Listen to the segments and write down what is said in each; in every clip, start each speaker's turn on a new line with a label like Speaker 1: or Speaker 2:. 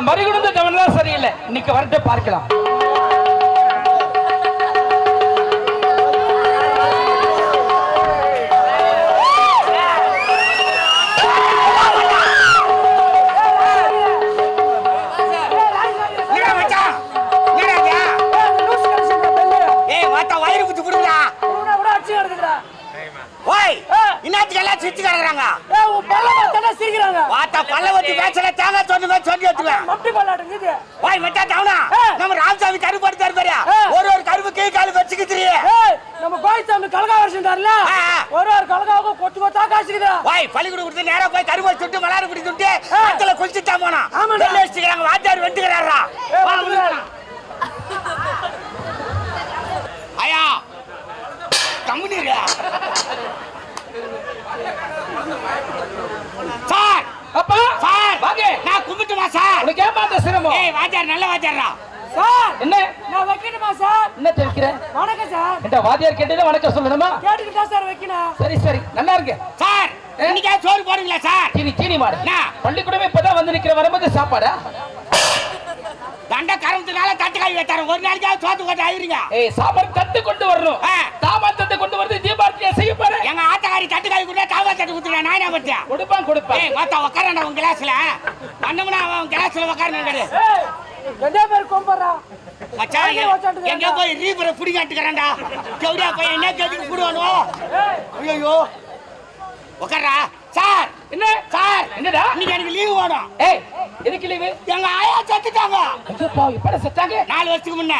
Speaker 1: மறிகுடுந்த தவன் தான் சரியில்லை. இன்னைக்கு வரட்டு பார்க்கலாம்.
Speaker 2: ராமசாமி கருப்பு படுத்தாரு பாரு. ஒரு கருப்பு கை காலு வச்சுக்கிட்டு
Speaker 3: நம்ம கோயில்சாமி கலகா வருஷம்ல ஒரு கலகாவுக்கு கொத்து கொத்தா காசுக்குது.
Speaker 2: பள்ளிக்கூடம் கொடுத்து நேரா போய் கரும்பு சுட்டு மலாறு பிடி சுட்டு அதுல குளிச்சுட்டா போனா வச்சுக்கிறாங்க. வாத்தியார் வெட்டுக்கிறாரா ஐயா கம்முனியா சார்.
Speaker 1: அப்பா
Speaker 2: சார்
Speaker 1: வாங்க.
Speaker 2: நான் கும்பிட்டுமா சார்?
Speaker 1: உனக்கு ஏமாத்த சிரமம்.
Speaker 2: வாத்தியார் நல்ல வாத்தியாரா
Speaker 3: சார்?
Speaker 1: என்ன
Speaker 3: நான் வைக்கணுமா சார்?
Speaker 1: என்ன தெரிக்கிற?
Speaker 3: வணக்கம் சார்.
Speaker 1: இந்த வாத்தியார் கேட்டதே வணக்கம் சொல்லணுமா?
Speaker 3: கேட்டுக்கிட்டா சார் வைக்கணும்.
Speaker 1: சரி சரி நல்லா இருக்கு
Speaker 2: சார். இன்னைக்கு சோறு போடுங்களா சார்?
Speaker 1: சீனி மாடு. பள்ளிக்கூடமே இப்பதான் வந்து நிக்கிற வரும்போது சாப்பாடா?
Speaker 2: தண்ட கரம்பத்தினால தட்டுக்காய் வைத்தாரு. ஒரு நாளைக்கு சோத்து போட்டு ஆயிருங்க.
Speaker 1: சாப்பாடு தட்டு கொண்டு வரணும். தாமா தட்டு கொண்டு வந்து தீபாவளியா செய்ய போற.
Speaker 2: எங்க ஆத்தக்காரி தட்டுக்காய் கூட தாவா தட்டு குடுத்துறேன். நான் என்ன பண்றேன்?
Speaker 1: கொடுப்பான்.
Speaker 2: மாத்தா உட்காரண்டா உன் கிளாஸ்ல. வந்தோம்னா அவன் கிளாஸ்ல உட்காரணும்.
Speaker 3: ரெண்டே பேர் கொம்பறா
Speaker 2: மச்சான் எங்க போய் ரீபரை புடி காட்டுக்கறேன்டா. கவுடியா போய் என்ன கேட்டுக்கு புடுவானோ? ஐயோ உட்காரா சார்.
Speaker 1: என்ன
Speaker 2: சார்?
Speaker 1: என்னடா
Speaker 2: இன்னைக்கு எனக்கு லீவு வேணும்.
Speaker 1: எதுக்கு லீவு?
Speaker 2: எங்க ஆயா செத்துட்டாங்க.
Speaker 1: இப்ப செத்தாங்க
Speaker 2: 4 வருஷத்துக்கு முன்ன.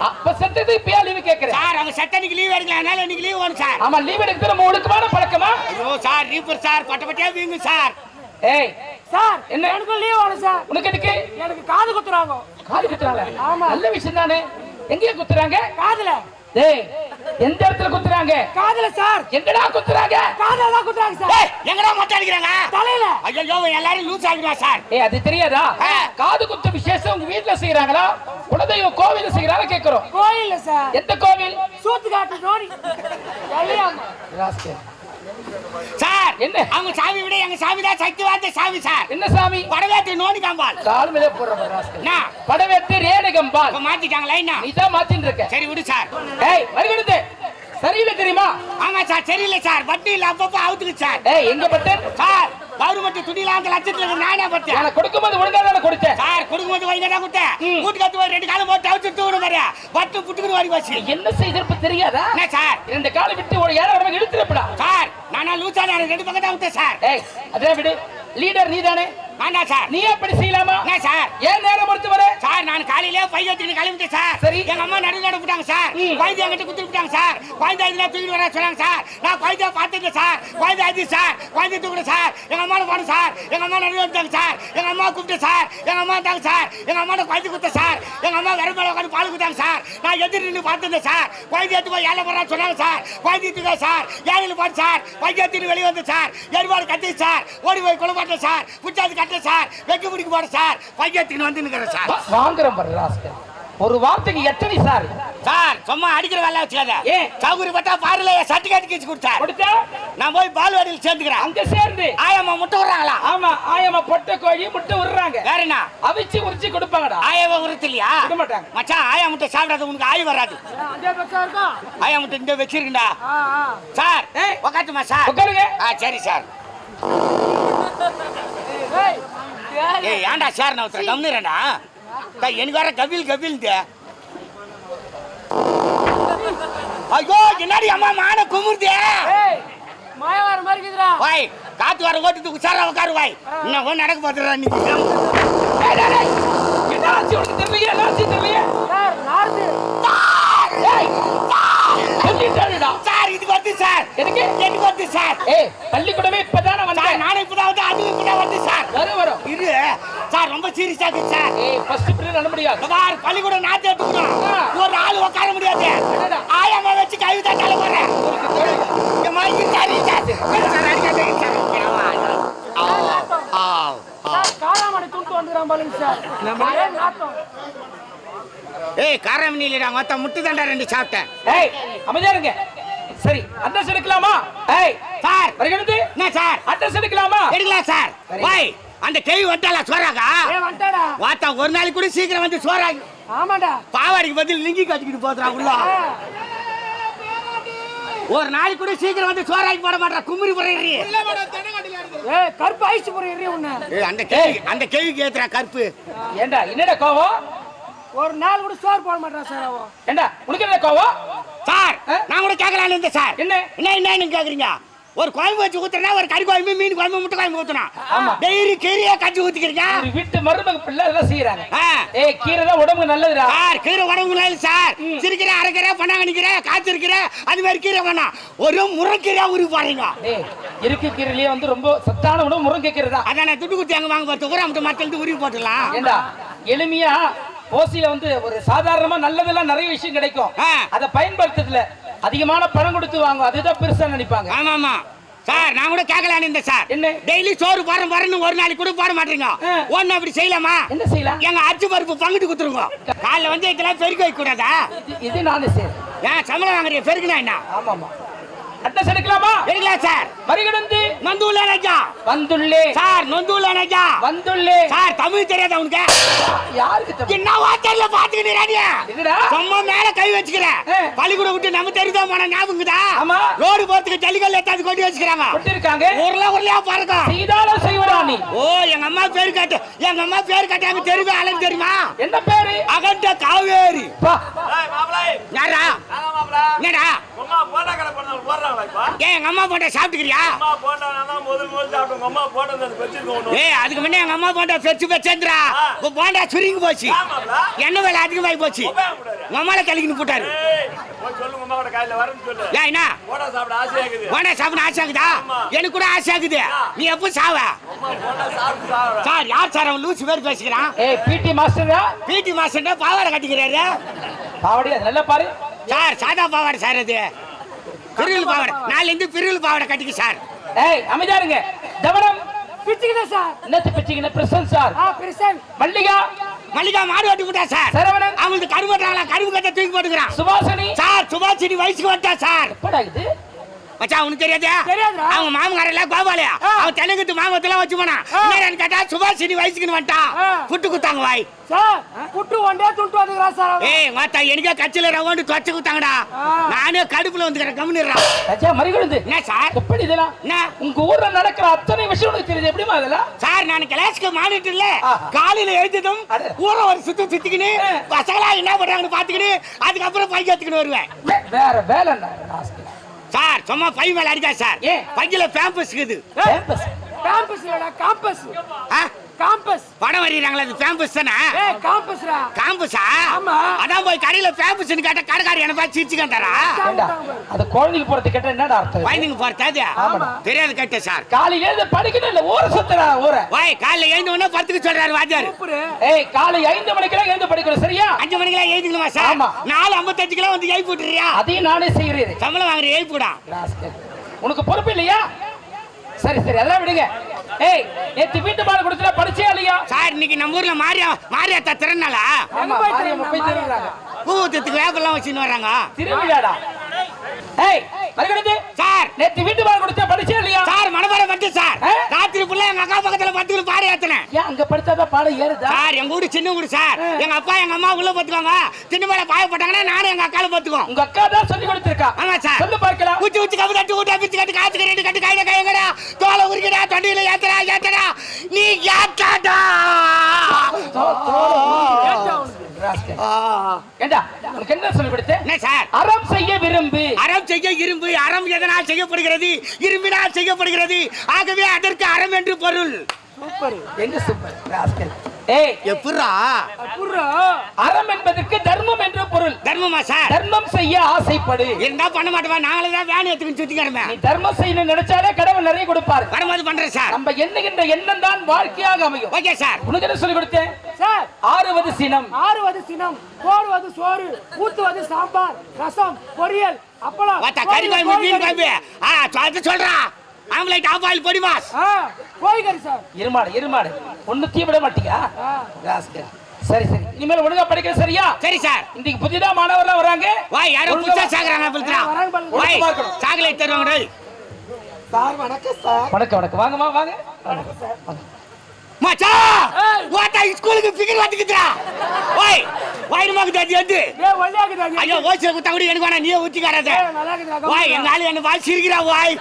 Speaker 1: அப்ப செத்தது இப்ப லீவு கேக்குறேன்.
Speaker 2: சார் அவங்க செத்தனிக்கு லீவ் எடுக்கலாம். அதனால இன்னைக்கு லீவு வேணும் சார்.
Speaker 1: ஆமா லீவ் எடுக்கிறது நம்ம ஒழுக்கமான பழக்கமா?
Speaker 2: ஐயோ சார் ரீபர் சார் பட்டப்பட்டியா வீங்க சார்.
Speaker 3: சார்
Speaker 1: என்ன
Speaker 3: எனக்கு லீவ் வேணும் சார்.
Speaker 1: உனக்கு எதுக்கு?
Speaker 3: எனக்கு காது குத்துறாங்க.
Speaker 1: காது குத்துறாங்க?
Speaker 3: ஆமா
Speaker 1: நல்ல விஷயம் தானே. எங்க குத்துறாங்க?
Speaker 3: காதுல.
Speaker 1: எந்த இடத்துல குத்துறாங்க?
Speaker 3: காதுல சார்.
Speaker 1: எங்கடா குத்துறாங்க?
Speaker 3: காதுல தான் குத்துறாங்க சார்.
Speaker 2: எங்கடா மொட்டை அடிக்கிறாங்க?
Speaker 3: தலையில.
Speaker 2: ஐயோ எல்லாரும் லூஸ் ஆகிடுவா சார்.
Speaker 1: அது தெரியாதா? காது குத்து விசேஷம் உங்க வீட்டுல செய்யறாங்களா? குலதெய்வ கோவில செய்யறாங்க கேக்குறோம்.
Speaker 3: கோயில்ல சார்.
Speaker 1: எந்த கோவில்?
Speaker 3: சூத்துக்காட்டு நோடி. எல்லையாமா.
Speaker 2: சார்
Speaker 1: என்ன
Speaker 2: அவங்க சாமி விட எங்க சாமி தான் சக்தி வாய்ந்த சாமி சார்.
Speaker 1: என்ன சாமி?
Speaker 2: படவேட்டு நோனி காம்பால்.
Speaker 1: கால் மேல போடுற ராஸ்கல். படவேட்டு ரேணுகம்பால்.
Speaker 2: மாத்திட்டாங்களா என்ன?
Speaker 1: நீ தான் மாத்திட்டு இருக்க.
Speaker 2: சரி விடு சார்.
Speaker 1: வருகிறது. சரியில்லை தெரியுமா?
Speaker 2: ஆமா சார் சரியில்லை சார். வட்டி இல்ல அப்பப்ப அவுத்துக்கு சார்.
Speaker 1: எங்க பட்ட
Speaker 2: சார் கவர்மெண்ட் துணில அந்த லட்சத்துல நானே பட்டேன்.
Speaker 1: நான் கொடுக்கும்போது ஒழுங்கா தான கொடுத்தேன்
Speaker 2: சார். கொடுக்கும்போது ஒழுங்கா தான் கொடுத்தேன். கூட்டு கத்து போய் 2 காலம் போட்டு அவுத்து தூக்குற மாதிரியா வட்டு புட்டுக்குன்னு ஓடி போச்சு.
Speaker 1: என்ன செய்திருப்பு தெரியாதா? என்ன
Speaker 2: சார்
Speaker 1: 2 காலம் விட்டு ஒரு யாரை வரவங்க இழுத்துறப்படா.
Speaker 2: சார் நானா லூசா நான் 2 பக்கம் தான் விட்டேன் சார்.
Speaker 1: அதே விடு. லீடர் நீதானே?
Speaker 2: ஆண்டா சார்.
Speaker 1: நீ எப்படி செய்யலாமா?
Speaker 2: என்ன சார்?
Speaker 1: ஏன் நேரம் பொறுத்து வர?
Speaker 2: சார் நான் காலையிலே பையத்துக்கு கிளம்பிட்டேன் சார்.
Speaker 1: சரி.
Speaker 2: எங்க அம்மா நடுநடு விட்டாங்க சார். குழந்தை என்கிட்ட குடுத்து விட்டாங்க சார். குழந்தை இதுல தூக்கிட்டு வர சொன்னாங்க சார். நான் குழந்தைய பார்த்துட்டேன் சார். குழந்தை ஆச்சு சார். குழந்தை தூக்குறேன் சார். எங்க அம்மா போன சார். எங்க அம்மா நடுநடு விட்டாங்க சார். எங்க அம்மா கூப்பிட்டேன் சார். எங்க அம்மா தாங்க சார். எங்க அம்மா குழந்தை குத்த சார். எங்க அம்மா வெறும் மேல உட்காந்து பால் குத்தாங்க சார். நான் எதிர் நின்று பார்த்துட்டேன் சார். குழந்தை எடுத்து போய் ஏழை போடுறா சொன்னாங்க சார். குழந்தை தூக்க சார். ஏழையில் போட்டு சார். பையத்தின்னு வெளியே வந்து சார். எருவாடு கட்டி சார். ஓடி போய் குளமாட்டேன் சார். புச்சாது கட்ட சார். வெக்கு முடிக்க போற சார். பையத்தின்னு வந்து நிக்கிறேன் சார்.
Speaker 1: வாங்குறேன் பாரு ராஸ்கல். ஒரு வார்த்தைக்கு எத்தனை சார்?
Speaker 2: சார் சும்மா அடிக்கிற வேலை வச்சுக்காத. சௌகரி பட்டா பாருல சர்டிபிகேட் கிச்சு கொடுத்தா நான் போய் பால்வாடியில் சேர்ந்துக்கிறேன்.
Speaker 1: அங்க சேர்ந்து
Speaker 2: ஆயம்மா முட்டை விடுறாங்களா?
Speaker 1: ஆமா ஆயம்மா பொட்டை கோழி முட்டை விடுறாங்க.
Speaker 2: வேற என்ன?
Speaker 1: அவிச்சு உரிச்சு கொடுப்பாங்கடா.
Speaker 2: ஆயவ உரிச்சலையா?
Speaker 1: விட மாட்டாங்க.
Speaker 2: மச்சான் ஆயா முட்டை சாப்பிடாத உனக்கு ஆய் வராது.
Speaker 3: அதே பக்கம் இருக்கா?
Speaker 2: ஆயா முட்டை இந்த வச்சிருக்கா சார். உட்காந்துமா சார்.
Speaker 1: உட்காருங்க.
Speaker 2: சரி சார். ஏன்டா சார் நான் ஒருத்தர் கம்னுறேன்டா. எனக்கு வர கபில் ஐயோ என்னடி அம்மா மான குமுறுதே.
Speaker 3: மாயவார மாதிரி இருக்குடா.
Speaker 2: வாய் காத்து வர ஓட்டுக்கு உச்சாரா உட்காரு வாய். இன்னும் ஒண்ணு நடக்க போறடா நீ.
Speaker 1: என்னாச்சு உனக்கு தெரியலையா? நாச்சி தெரியலையா?
Speaker 3: சார் நார்து.
Speaker 2: சார் இது வந்து சார். எனக்கு வந்து சார்.
Speaker 1: பள்ளிக்கூடமே இப்பதானே வந்தேன்.
Speaker 2: நானே இப்பதான் வந்து அது இப்பதான் வந்து சார். வரும் இரு சார். ரொம்ப சீரியஸா இருக்கு சார்.
Speaker 1: ஃபர்ஸ்ட் பீரியட் அனுப்ப முடியாது.
Speaker 2: சார் பள்ளிக்கூடம் நாத்து எடுத்துக்கணும். ஒரு ஆள் உட்கார முடியாது. ஆயாமா வச்சு கழுவி தான் தலை போறேன்.
Speaker 3: காராமணி தூண்டு வந்துறான் பாருங்க சார். நாத்தம்.
Speaker 2: காராமணியில மொத்த முட்டு தண்டா 2 சாப்பிட்டேன்.
Speaker 1: அமைதியா இருங்க. சரி அட்ரஸ் எடுக்கலாமா? சார் வருகிறது. என்ன சார் அட்ரஸ் எடுக்கலாமா?
Speaker 2: எடுக்கலாம் சார். வாய் அந்த கேள்வி வந்துட்டாளா சோறாக்கா
Speaker 3: வந்துட்டாடா
Speaker 2: வாத்தா ஒரு நாளைக்கு கூட சீக்கிரம் வந்து சோறாங்க
Speaker 3: ஆமாடா
Speaker 2: பாவாடிக்கு பதில் லிங்கி கட்டிக்கிட்டு போதுறா உள்ள ஒரு நாளைக்கு கூட சீக்கிரம் வந்து சோறாக்கி போட மாட்டா கும்மிரி போடுறீ
Speaker 3: கருப்பு ஐஸ் போடுறீ உன்ன
Speaker 2: அந்த கேள்விக்கு ஏத்துறா கருப்பு
Speaker 1: ஏண்டா என்னடா கோவம்
Speaker 3: ஒரு நாள் கூட சோறு போட மாட்டான் சார் அவன்
Speaker 1: ஏண்டா உனக்கு என்ன கோவம்
Speaker 2: சார் நான் கூட கேட்கலான்னு இருந்தேன் சார் என்ன கேக்குறீங்க ஒரு குழம்பு வச்சு ஊத்துறா ஒரு கறி குழம்பு மீன் குழம்பு முட்டை குழம்பு ஊத்தணும் டெய்லி கீரையா கஞ்சி ஊத்திக்கிறீங்க
Speaker 1: வீட்டு மருமக பிள்ளை எல்லாம் செய்யறாங்க ஏய் கீரை தான் உடம்புக்கு நல்லதுடா
Speaker 2: சார் கீரை உடம்புக்கு நல்லது சார் சிரிக்கிற அரைக்கிற பண்ணாங்கனிக்கிற காய்ச்சிருக்கிற அது மாதிரி கீரை வேணா ஒரு முருங்கீரையா உருவி பாருங்க
Speaker 1: இருக்கு கீரையிலேயே வந்து ரொம்ப சத்தான உணவு முருங்கை கீரை தான்
Speaker 2: அதான் துட்டு குத்தி அங்க வாங்க பார்த்து ஊரா மட்டும் மக்களுக்கு உருவி போட்டுலாம்
Speaker 1: ஏண்டா எளிமையா ஓசியில வந்து ஒரு சாதாரணமா நல்லதெல்லாம் நிறைய விஷயம் கிடைக்கும் அதை பயன்படுத்துறதுல அதிகமான பணம் கொடுத்து வாங்க அதுதான் பெருசா நினைப்பாங்க
Speaker 2: ஆமா ஆமா சார் நான் கூட கேட்கலான்னு இருந்தேன் சார்
Speaker 1: என்ன
Speaker 2: டெய்லி சோறு போறேன்னு ஒரு நாளைக்கு கூட போட மாட்டீங்க ஒண்ணு அப்படி செய்யலாமா
Speaker 1: என்ன செய்யலாம்
Speaker 2: எங்க அரிசி பருப்பு பங்கிட்டு கொடுத்துருங்க காலைல வந்து இதெல்லாம் பெருக்க வைக்க கூடாதா
Speaker 1: இது நானே சரி
Speaker 2: ஏன் சம்பளம் வாங்குறீங்க பெருக்குனா என்ன
Speaker 1: ஆமாமா அட்ரஸ் எடுக்கலாமா
Speaker 2: எடுக்கலாம் சார்
Speaker 1: மறிகடந்து
Speaker 2: நந்துள்ள ராஜா
Speaker 1: வந்துள்ளே
Speaker 2: சார் நந்துள்ள ராஜா
Speaker 1: வந்துள்ளே
Speaker 2: சார் தமிழ் தெரியாத உனக்கு
Speaker 1: யாருக்கு
Speaker 2: என்ன வார்த்தையில பாத்துக்கிட்டு ராஜா
Speaker 1: என்னடா
Speaker 2: சும்மா மேல கை வச்சுக்கிறேன் பள்ளிக்கூட விட்டு நம்ம தெரியுதா போன ஞாபகம்தா
Speaker 1: ஆமா
Speaker 2: ரோடு போறதுக்கு ஜல்லிக்கல் ஏத்தாது கொட்டி வச்சுக்கிறாங்க
Speaker 1: கொட்டிருக்காங்க
Speaker 2: ஊர்லயா பாருங்க
Speaker 1: செய்தால செய்வடா நீ
Speaker 2: ஓ எங்க அம்மா பேர் காட்டாங்க தெரியுமா அழகு தெரியுமா
Speaker 1: என்ன பேரு
Speaker 2: அகண்ட காவேரி யாரா என்னடா எங்க அம்மா போட்டா சாப்பிட்டுக்கிறியா அதுக்கு முன்ன எங்க அம்மா போட்டா பெச்சேந்திரா போண்டா சுருங்கி போச்சு எண்ணெய் வேலை அதிகமாகி போச்சு உங்க அம்மால கழிக்கணும் போட்டாரு என்ன போண்டா சாப்பிட ஆசை ஆகுதா எனக்கு கூட ஆசை ஆகுது நீ எப்ப சாவ சார் யார் சார் அவன் லூசு பேர் பேசிக்கிறான்
Speaker 1: பிடி
Speaker 2: மாஸ்டர் பாவாடை கட்டிக்கிறாரு
Speaker 1: பாவாடை நல்லா பாரு
Speaker 2: சார் சாதா பாவாடை சார் அது பிரிவில் பாவாடை நாளிலிருந்து பிரிவில் பாவாடை கட்டிக்க சார்
Speaker 1: அமைதியா இருங்க தவனம்
Speaker 3: பிச்சுக்கிட்ட சார்
Speaker 1: என்னத்து பிச்சுக்கிட்ட பிரசன் சார்
Speaker 3: பிரசன்
Speaker 2: மல்லிகா மாடு வெட்டி விட்டா சார்
Speaker 1: சரவணன்
Speaker 2: அவங்களுக்கு கரும்பு வெட்டுறாங்களா கரும்பு கட்ட தூக்கி போட்டுக்கிறான்
Speaker 1: சுபாஷினி
Speaker 2: சார் சுபாஷினி வயசுக்கு வந்துட்டா சார்
Speaker 1: எப்படா இது
Speaker 2: மச்சா உனக்கு தெரியாதா அவங்க மாமங்காரல கோபாலியா அவன் தெலுங்குத்து மாமத்தெல்லாம் வச்சு போனா என்னன்னு கேட்டா சுபாஷினி வயசுக்குன்னு வந்துட்டா புட்டு குத்தாங்க வாய்
Speaker 3: சார் புட்டு ஒண்டே துண்டு வந்துக்கிறா சார்
Speaker 2: மாத்தா எனக்கே கட்சியில ரவுண்டு தொச்சு குத்தாங்கடா நானே கடுப்புல வந்துக்கிறேன் கம்முன்னுறான்
Speaker 1: ராஜா மறிகொழுந்து
Speaker 2: என்ன சார்
Speaker 1: எப்படி இதெல்லாம் என்ன உங்க ஊர்ல நடக்கிற அத்தனை விஷயம் உனக்கு தெரியுது எப்படிமா அதெல்லாம்
Speaker 2: சார் நான் கிளாஸ்க்கு மாறிட்டு இல்ல காலையில எழுதிடும் ஊரை ஒரு சுத்திக்கின்னு பசங்களா என்ன பண்றாங்கன்னு பாத்துக்கிட்டு அதுக்கப்புறம் பைக் எடுத்துக்கிட்டு வருவேன்
Speaker 1: வேற வேலை
Speaker 2: சார் சும்மா பை மேல அடிக்கா சார் பையில பேம்பஸ் இருக்குது
Speaker 3: காம்பஸ் இல்லடா காம்பஸ்
Speaker 2: படம் வரையறாங்களா அது பேம்பஸ் தானே
Speaker 3: காம்பஸ்ரா
Speaker 2: காம்பஸா
Speaker 3: ஆமா
Speaker 2: அதான் போய் கடையில பேம்பஸ்னு கேட்ட கடைக்காரர் என்ன பார்த்து சிரிச்சுக்கண்டாரா
Speaker 1: அது குழந்தைக்கு போறது கேட்ட என்னடா அர்த்தம்
Speaker 2: குழந்தைங்க போறது தெரியாது கேட்ட சார்
Speaker 1: காலையில எழுந்து படிக்கணும் இல்ல ஊரை சுத்தறா ஊரை
Speaker 2: ஓய் காலையில எழுந்து உடனே படுத்துக்க சொல்றாரு வாத்தியார்
Speaker 1: காலை 5 மணிக்கெல்லாம் எழுந்து படிக்கணும் சரியா
Speaker 2: 5 மணிக்கெல்லாம் எழுதிக்கணுமா சார் 4:55 வந்து எழுப்பி விட்டுறியா
Speaker 1: அதையும் நானே செய்யறேன்
Speaker 2: சம்பளம் வாங்குற எழுப்பிடா
Speaker 1: உனக்கு பொறுப்பு இல்லையா சரி அதெல்லாம் விடுங்க நேத்து வீட்டு பாடம் கொடுத்தா படிச்சே இல்லையா சார்
Speaker 2: இன்னைக்கு நம்ம ஊர்ல மாரியாத்தா திறனாலா பூத்துக்கு வேப்பெல்லாம் வச்சுன்னு வர்றாங்க
Speaker 1: திருவிழாடா சார் நேத்து வீட்டு பாடம் கொடுத்தா படிச்சே இல்லையா
Speaker 2: சார் மனபாடம் வந்து சார் ராத்திரி புள்ள எங்க அக்கா பக்கத்துல பத்துக்கு பாடம் ஏத்தனேன்
Speaker 1: அங்க படிச்சாதான் பாடம் ஏறுதா
Speaker 2: சார் எங்க ஊரு சின்ன ஊரு சார் எங்க அப்பா எங்க அம்மா உள்ள பத்துக்குவாங்க சின்ன மேல பாய போட்டாங்கன்னா நானும் எங்க அக்கால பத்துக்குவோம்
Speaker 1: உங்க அக்கா தான் சொல்லி கொடுத்திருக்கா
Speaker 2: ஆமா சார்
Speaker 1: சொல்லு பார்க்கலாம்
Speaker 2: ஊத்தி கவு தட்டு ஊட்டா பிச்சு கட்டு காத்துக்கு ரெண்டு கட்டு கையில கையங்கடா தோலை உரிக்கடா தொண்டையில ஏத்தடா நீ ஏத்தாடா
Speaker 1: என்ன சொல்லி கொடுத்தேன் அறம் செய்ய விரும்பு
Speaker 2: அறம் எதனால் செய்யப்படுகிறது இரும்பினால் செய்யப்படுகிறது ஆகவே அதற்கு அறம் என்று பொருள்
Speaker 1: அறம் என்பதற்கு தர்மம் என்று பொருள்
Speaker 2: தர்மமா சார்
Speaker 1: தர்மம் செய்ய ஆசைப்படு
Speaker 2: இருந்தா பண்ண மாட்டேவா நாங்களே தான் வேலை எடுத்துக்கிட்டு சுத்தி கிடமே
Speaker 1: நீ தர்மம் செய்யணும் நினைச்சாலே கடவுள் நிறைய கொடுப்பாரு
Speaker 2: வரும்போது பண்றேன் சார்
Speaker 1: நம்ம எண்ணுகின்ற எண்ணம் தான் வாழ்க்கையாக அமையும்
Speaker 2: ஓகே சார்
Speaker 1: உனக்கு என்ன சொல்லி கொடுத்தேன்
Speaker 3: சார்
Speaker 1: ஆறுவது சினம்
Speaker 3: போடுவது சோறு ஊத்துவது சாம்பார் ரசம் பொரியல் அப்பளம்
Speaker 2: கறி குழம்பு மீன் குழம்பு சொல்றா ஆம்லேட் ஆஃப் ஆயில் பொடி மாஸ்
Speaker 3: கோழி கறி சார்
Speaker 1: இருமாடு ஒண்ணு தீ விட மாட்டீங்க சரி இனிமேல் ஒழுங்கா படிக்கிற சரியா
Speaker 2: சரி சார்
Speaker 1: இன்னைக்கு புதிதா மாணவர்லாம் வராங்க
Speaker 2: வா யாரோ புதுசா சாகுறாங்க புதுசா சாக்லேட் தருவாங்க
Speaker 3: சார் வணக்கம் சார்
Speaker 1: வணக்கம் வாங்கம்மா வாங்க
Speaker 2: மச்சான்
Speaker 3: ஏய்.
Speaker 2: வாடா ஸ்கூலுக்கு ஃபிகர் வந்துக்குதுடா ஓய் வயிறுமாக்கு தாடி வந்து
Speaker 3: டேய் ஒல்லியாக்குதா நீ.
Speaker 2: ஐயோ ஓசில குத்தா கூட எனக்கு வேணா நீயே ஊத்திக்காரத
Speaker 3: ஏய் நல்லா இருக்குடா.
Speaker 2: ஓய் எங்க ஆளு என்ன வாய் சிரிக்கிறா ஓய்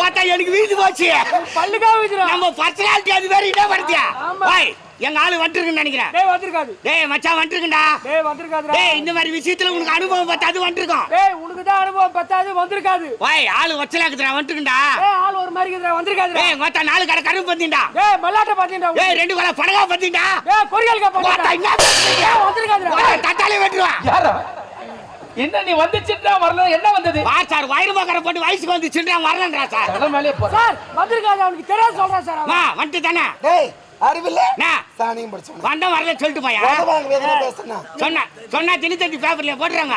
Speaker 2: வாடா எனக்கு வீடு போச்சு
Speaker 3: பல்லுக்கா வீதுடா.
Speaker 2: நம்ம பர்சனாலிட்டி அது வேற என்ன வருதியா
Speaker 3: ஆமா.
Speaker 2: ஓய் எங்க ஆளு வந்துருக்குன்னு நினைக்கிறேன்
Speaker 3: டேய் வந்திருக்காது.
Speaker 2: டேய் மச்சான் வந்துருக்குடா
Speaker 3: டேய் வந்திருக்காதுடா.
Speaker 2: டேய் இந்த மாதிரி விஷயத்துல உனக்கு அனுபவம் பத்தாது வந்துருக்கும்
Speaker 3: டேய் உனக்கு தான் அனுபவம் பத்தாது வந்திருக்காது.
Speaker 2: ஓய் ஆளு ஒச்சலாக்குதுடா வந்துருக்குடா
Speaker 3: டேய் ஆள் ஒரு மாதிரி இருக்குடா வந்திருக்காதுடா.
Speaker 2: டேய் மொத்த நாலு கடை கரும்பு பத்திண்டா
Speaker 3: டேய் மல்லாட்ட பாத்தீங்கடா.
Speaker 2: டேய் ரெண்டு கொலை பணகா பத்திண்டா
Speaker 3: டேய் கொரியால்கா
Speaker 2: வாடா
Speaker 3: பாத்தீங்கடா.
Speaker 2: என்ன பேசுறீங்க
Speaker 3: டேய் வந்திருக்காதுடா.
Speaker 2: வாடா தட்டாலே வெட்டுவா
Speaker 1: யார் அவன்? என்ன நீ வந்துச்சுட்டா வரல என்ன வந்தது
Speaker 2: வா சார் வயிறு மகர போட்டு வயசுக்கு வந்து சின்றா வரலன்றா சார்
Speaker 1: கடல் மேலே போற
Speaker 3: சார் வந்திருக்காது அவனுக்கு தெரியாது சொல்றேன் சார்.
Speaker 2: வா வந்துட்டு தானே
Speaker 4: டேய் அறிவில்ல
Speaker 2: நான்
Speaker 4: சாணியும் படிச்சவன
Speaker 2: வந்த வரல சொல்லிட்டு போயா
Speaker 4: வாங்க வேதனை பேசுனா
Speaker 2: சொன்னா தினத்தந்தி பேப்பர்ல போடுறாங்க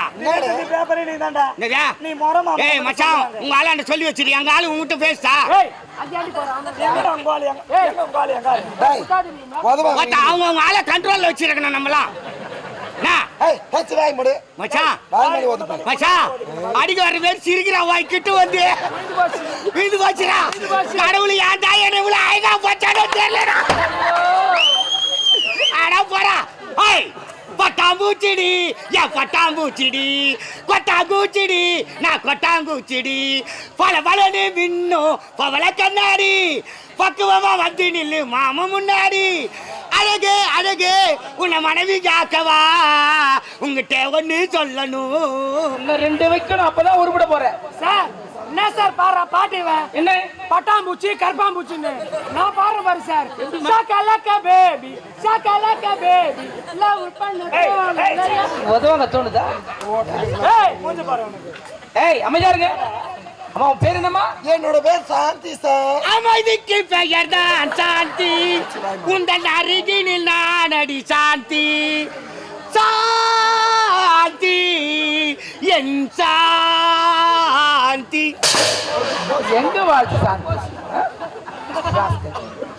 Speaker 3: பேப்பரே நீ தான்டா.
Speaker 2: என்னடா
Speaker 3: நீ மொரமா.
Speaker 2: ஏய் மச்சான் உங்க ஆளாண்ட சொல்லி வச்சிரு எங்க ஆளு உங்ககிட்ட பேசுதா
Speaker 3: ஏய் அஞ்சாடி போறான். எங்கடா உங்க ஆளு எங்க? ஏய் உங்க ஆளு எங்க?
Speaker 4: டேய்
Speaker 3: உட்காரு நீ.
Speaker 4: போதுமா
Speaker 2: மொத்த அவங்க ஆளை கண்ட்ரோல்ல வச்சிருக்கணும் நம்மலாம் என்ன
Speaker 4: ஏய் ஹெச் வாய் முடி
Speaker 2: மச்சான்
Speaker 4: வாய் மணி ஓதுப்பா
Speaker 2: மச்சான் அடிக்க வர பேர் சிரிக்கிறா வாய் கிட்ட வந்து வீடு போச்சுடா கடவுள் ஏன் தாய் என்ன இவ்வளவு அழகா போச்சானோ தெரியலடா அடா போடா ஓய் பட்டாம்பூச்சிடி ஏன் பட்டாம்பூச்சிடி கொட்டாங்கூச்சிடி நான் கொட்டாங்கூச்சிடி பல பலனு மின்னும் பவள கண்ணாடி பக்குவமா வந்து நில்லு மாமா முன்னாடி அழகு அழகு உன்னை மனைவி காக்கவா உங்ககிட்ட ஒண்ணு சொல்லணும்
Speaker 1: இன்னும் 2 வைக்கணும் அப்பதான் உருப்பட போற
Speaker 3: சார் என்ன சார் பாடுறா பாட்டு இவன்?
Speaker 1: என்ன
Speaker 3: பட்டாம்பூச்சி கருப்பாம்பூச்சின்னு நான் பாடுறேன் பாரு சார். சகலக்க பேபி சகலக்க பேபி லவ் பண்ணு.
Speaker 1: உதவாங்க தோணுதா
Speaker 3: ஏய் மூஞ்சி பாரு அவனுக்கு.
Speaker 1: ஏய் அமைதியா இருங்க அம்மா உன் பேர் என்னம்மா
Speaker 4: என்னோட பேர் சாந்தி சார்
Speaker 2: அமைதிக்கு பெயர் தான் சாந்தி உந்தன் அருகினில் நான் அடி சாந்தி சாந்தி என் சாந்தி
Speaker 1: எங்க வாழ்த்து சாந்தி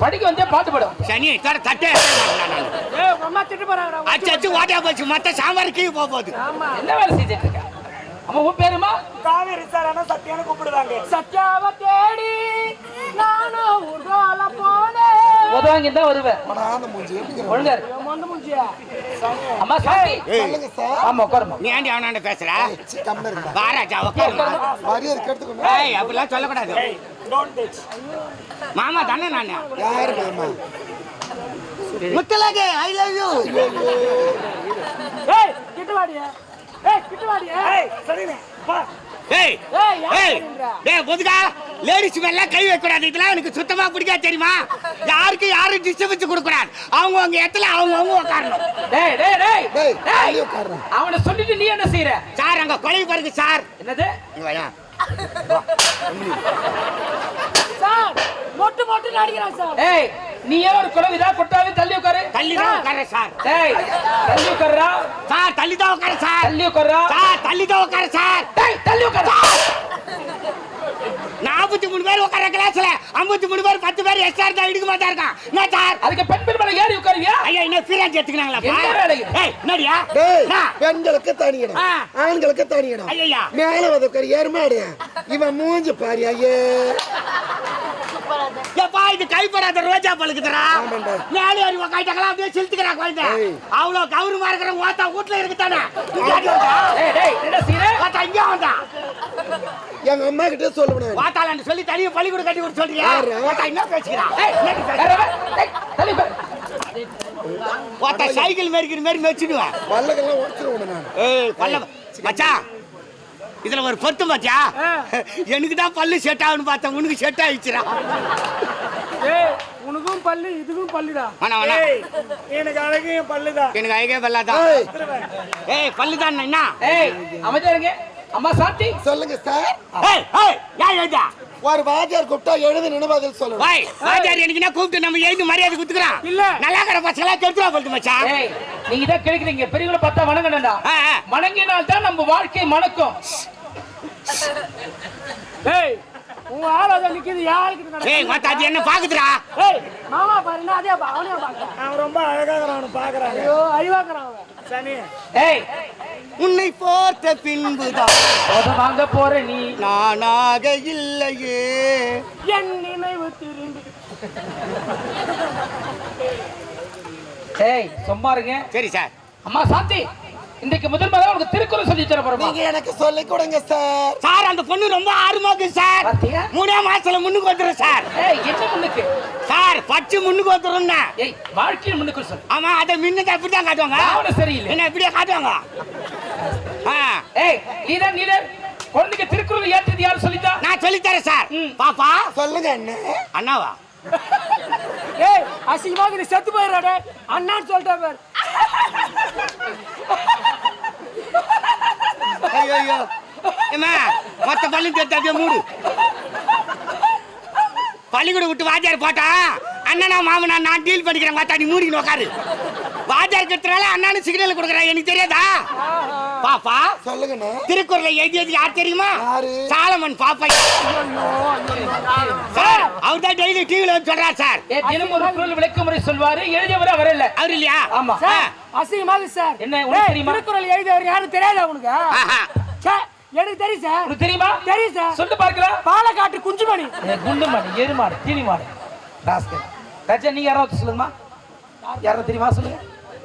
Speaker 1: படிக்க வந்தே பாட்டு பாடும்
Speaker 2: சனி தர தட்டே
Speaker 3: ஏய் உங்க அம்மா திட்டு போறாங்கடா.
Speaker 2: அச்சு வாட்டியா போச்சு மத்த சாம்பாருக்கு போகுது
Speaker 3: ஆமா.
Speaker 1: என்ன வேலை செஞ்சுட்டு இருக்க அம்மா உன் பேருமா
Speaker 3: காவேரி சார் ஆனா சத்யான்னு கூப்பிடுவாங்க. சத்யாவை தேடி நானும் உடல போனேன்.
Speaker 1: உதவாங்க தான் வருவேன்
Speaker 4: மனான மூஞ்சி எப்படி
Speaker 1: ஒழுங்கா இரு.
Speaker 3: மொந்த மூஞ்சியா.
Speaker 1: அம்மா சாந்தி
Speaker 4: சொல்லுங்க சார்
Speaker 1: ஆமா உட்காருமா
Speaker 2: நீ ஆண்டி அவனாண்ட பேசுற
Speaker 4: சி கம்மி இருக்கா
Speaker 2: வாராஜா உட்காருமா
Speaker 4: மரியாதை கேட்டுக்கோங்க
Speaker 2: ஏய் அப்படிலாம் சொல்லக்கூடாது
Speaker 3: டோன்ட் டச்.
Speaker 2: மாமா தானே நானு
Speaker 4: யாரு மாமா
Speaker 2: முத்தலகே ஐ லவ் யூ
Speaker 3: ஏய் கிட்டுவாடியா. ஏய் கிட்டுவாடியா. ஏய் சரினே வா.
Speaker 2: ஏய்
Speaker 3: ஏய் யார்
Speaker 2: ஏய்
Speaker 3: சொல்றா?
Speaker 2: டேய் பொதுகா லேடிஸ் மேல கை வைக்க கூடாது இதெல்லாம் எனக்கு சுத்தமா பிடிக்காது தெரியுமா யாருக்கு யாரும் டிஸ்டர்பன்ஸ் கொடுக்க கூடாது அவங்க அவங்க இடத்துல அவங்க உட்காரணும்
Speaker 1: டேய் டேய் டேய்
Speaker 4: டேய்
Speaker 1: டேய்
Speaker 4: வெளிய உட்கார்றா
Speaker 1: அவனை சொல்லிட்டு நீ என்ன செய்யற
Speaker 2: சார் அங்க கொலை பாருங்க சார்
Speaker 1: என்னது
Speaker 2: இங்க வாயா
Speaker 3: சார் மொட்டு மொட்டு நடிக்கிறான் சார்.
Speaker 1: ஏய் நீ ஏன் ஒரு குழவிதா கொட்டாவே தள்ளி உட்காரு
Speaker 2: தள்ளி தான் உட்கார சார்
Speaker 1: டேய் தள்ளி உட்காருடா
Speaker 2: சார் தள்ளி தான் உட்கார சார்
Speaker 1: தள்ளி உட்காருடா
Speaker 2: சார் தள்ளி தான் உட்கார சார்
Speaker 1: டேய் தள்ளி உட்காரு
Speaker 2: 43 பேர் உட்கார கிளாஸ்ல 53 பேர் 10 பேர் எக்ஸ்ட்ரா தான் இடுக்க மாட்டா இருக்கான் என்ன சார்
Speaker 1: அதுக்கு பெண் பெண் மேல ஏறி உட்காருவியா
Speaker 2: ஐயா என்ன ஃப்ரீயாஜ் எடுத்துக்கறாங்களா
Speaker 1: என்ன வேலை இது?
Speaker 2: ஏய் என்னடியா
Speaker 4: டேய்
Speaker 2: நான்.
Speaker 4: பெண்களுக்கு தனி இடம்
Speaker 2: ஆ.
Speaker 4: ஆண்களுக்கு தனி இடம்
Speaker 2: ஐயா
Speaker 4: மேல வதக்கற ஏர்மாடு இவன் மூஞ்சி பாரு ஐயே
Speaker 2: ஏப்பா இது கைப்படாத ரோஜா பழுக்குதுடா
Speaker 4: ஆமாண்டா.
Speaker 2: மேலே ஏறி உட்காந்துக்கலாம் அப்படியே செலுத்துக்கிறா குழந்தை
Speaker 4: ஏய்.
Speaker 2: அவ்வளோ கௌரவமா இருக்கிற ஓத்தா வீட்டுல இருக்குதானே
Speaker 1: டேய் டேய் என்ன செய்யற
Speaker 2: ஓத்தா இங்க வந்தா
Speaker 4: எங்க அம்மா கிட்ட சொல்லுவேன்
Speaker 2: ஓத்தாலான்னு சொல்லி தனியா பள்ளிக்கூடம் கட்டி கொடுத்து சொல்றியா
Speaker 4: யாரு?
Speaker 2: ஓத்தா என்ன பேசுகிறா
Speaker 1: ஏய் வேற வே. டேய் தள்ளி உட்காரு
Speaker 2: ஓத்தா சைக்கிள் மேரிக்கிற மாதிரி மெச்சிடுவேன்
Speaker 4: பல்லக்கெல்லாம் உடச்சிருவேன் நான்
Speaker 2: ஏய் பல்ல மச்சான் இதுல ஒரு பொருத்து பாத்தியா எனக்கு தான் பல்லு செட் ஆகுன்னு பார்த்தேன் உனக்கு செட் ஆயிடுச்சுடா
Speaker 3: ஏய் உனக்கும் பல்லு இதுக்கும் பல்லுடா.
Speaker 2: வேணா வேணா
Speaker 3: எனக்கு அழகு என் பல்லுதான்.
Speaker 2: எனக்கு ஐகே பல்லாதான்
Speaker 4: ஏய்,
Speaker 2: ஏய் பல்லு தான் என்ன
Speaker 1: ஏய் அமைதியா இருங்க அம்மா சாந்தி
Speaker 4: சொல்லுங்க சார்
Speaker 2: ஏய் ஏய் ஏன் எழுதா
Speaker 4: ஒரு வாத்தியார் கூப்பிட்டா எழுதி நின்னு பதில் சொல்லணும்
Speaker 2: வாய் வாத்தியார் எனக்கு என்ன கூப்பிட்டு நம்ம எழுதி மரியாதை குத்துக்குறான்
Speaker 3: இல்ல.
Speaker 2: நல்லா இருக்கிற பசங்களா கெடுத்துறா போகுது மச்சான்
Speaker 1: ஏய் நீங்க தான் கேக்குறீங்க பெரியவங்கள பார்த்தா வணங்கணும்டா வணங்கினால் தான் நம்ம வாழ்க்கை மணக்கும்
Speaker 3: ஏய் உங்க ஆள் அத நிக்குது யாருக்கு நடக்குது?
Speaker 2: ஏய் மத்த அது என்ன பாக்குதுடா
Speaker 3: ஏய் மாமா பாருங்க அதே அவனே பாக்குறான். அவன் ரொம்ப அழகா இருக்கறான் பாக்குறான். ஐயோ அழிவாக்குறான் அவன். சனி
Speaker 1: ஏய்
Speaker 2: உன்னை பார்த்த பின்புதான்
Speaker 1: வாங்க போற நீ
Speaker 2: நானாக இல்லையே.
Speaker 3: என் நினைவு திரும்பி.
Speaker 1: ஏய் சும்மா இருங்க.
Speaker 2: சரி சார்.
Speaker 1: அம்மா சாந்தி, இன்னைக்கு முதல் முதல்ல உனக்கு திருக்குறள் சொல்லி தர போறோம்.
Speaker 4: நீங்க எனக்கு சொல்லி கொடுங்க சார்.
Speaker 2: சார் அந்த பொண்ணு ரொம்ப ஆர்வமா இருக்கு சார்.
Speaker 1: பாத்தியா?
Speaker 2: 3 மாசத்துல முன்னுக்கு வந்துரும் சார்.
Speaker 1: ஏய் என்ன முன்னுக்கு?
Speaker 2: சார் பச்சு முன்னுக்கு வந்துரும்னா.
Speaker 1: ஏய் வாழ்க்கையில் முன்னுக்கு சொல்லு.
Speaker 2: ஆமா அத மின்னத அப்படி தான் காட்டுவாங்க.
Speaker 1: அவன சரியில்லை.
Speaker 2: என்ன இப்படியே காட்டுவாங்க.
Speaker 1: ஏய் நீதான் குழந்தைக்கு திருக்குறள் ஏற்றது யார் சொல்லிட்டா?
Speaker 2: நான் சொல்லி தரேன் சார். பாப்பா
Speaker 4: சொல்லுங்க அண்ணே.
Speaker 2: அண்ணாவா?
Speaker 3: ஏய் அசிங்கமாக நீ செத்து போயிடுறாடே. அண்ணான்னு சொல்லிட்டா பாரு.
Speaker 2: ஐயோ ஏமா மொத்த பள்ளி தேடி மூடு. பள்ளிக்கூட விட்டு வாத்தியார் போட்டா அண்ணனா மாமனா நான் டீல் பண்ணிக்கிறேன். மாத்தா நீ மூடிக்கு உட்காரு. வாத்தியார் கட்டுறால அண்ணானு சிக்னல் கொடுக்குறேன். எனக்கு தெரியாதா? பாப்பா
Speaker 4: சொல்லுங்கண்ணே.
Speaker 2: திருக்குறளை எழுதியது யார் தெரியுமா?
Speaker 4: யாரு?
Speaker 2: சாலமன் பாப்பா. சார் அவர் தான் டெய்லி டிவில வந்து சொல்றார் சார்.
Speaker 1: தினம் ஒரு குறள் விளக்கமுறை சொல்வாரு, எழுதியவர் அவர் இல்ல.
Speaker 2: அவர் இல்லையா?
Speaker 1: ஆமா.
Speaker 3: சார் அசிங்கமாக சார்.
Speaker 1: என்ன உனக்கு தெரியுமா?
Speaker 3: திருக்குறள் எழுதியவர் யாரும் தெரியாதா உனக்கு? சார் எனக்கு தெரியும் சார்.
Speaker 1: உனக்கு தெரியுமா?
Speaker 3: தெரியும் சார்.
Speaker 1: சொல்லு பார்க்கலாம்.
Speaker 3: பாலக்காட்டு குஞ்சுமணி.
Speaker 1: குண்டு மாடு, எருமாடு, தீனி மாடு. ராஸ்கல். ராஜா நீ யாராவது சொல்லுங்கம்மா. யாராவது தெரியுமா சொல்லுங்க.